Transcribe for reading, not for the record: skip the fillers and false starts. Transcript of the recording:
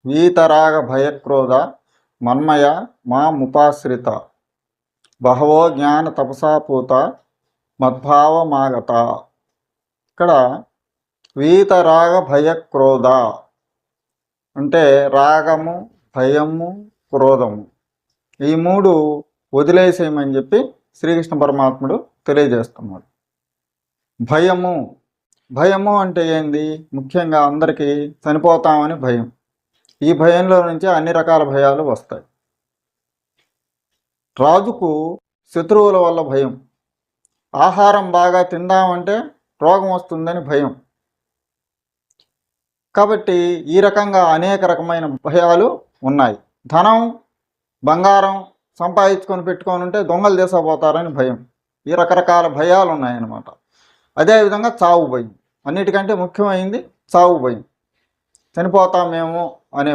వీతరాగ భయక్రోధ మన్మయ మాముపాశ్రిత బహవో జ్ఞాన తపసాపూత మద్భావమాగత. ఇక్కడ వీతరాగ భయక్రోధ అంటే రాగము, భయము, క్రోధము ఈ మూడు వదిలేసేయమని చెప్పి శ్రీకృష్ణ పరమాత్ముడు తెలియజేస్తున్నాడు. భయము అంటే ఏంది? ముఖ్యంగా అందరికీ చనిపోతామని భయం. ఈ భయంలో నుంచి అన్ని రకాల భయాలు వస్తాయి. రాజుకు శత్రువుల వల్ల భయం. ఆహారం బాగా తిందామంటే రోగం వస్తుందని భయం. కాబట్టి ఈ రకంగా అనేక రకమైన భయాలు ఉన్నాయి. ధనం, బంగారం సంపాదించుకొని పెట్టుకొని ఉంటే దొంగలు తీసుకుపోతారని భయం. ఈ రకరకాల భయాలు ఉన్నాయన్నమాట. అదేవిధంగా చావు భయం. అన్నిటికంటే ముఖ్యమైనది చావు భయం. చనిపోతామేమో అనే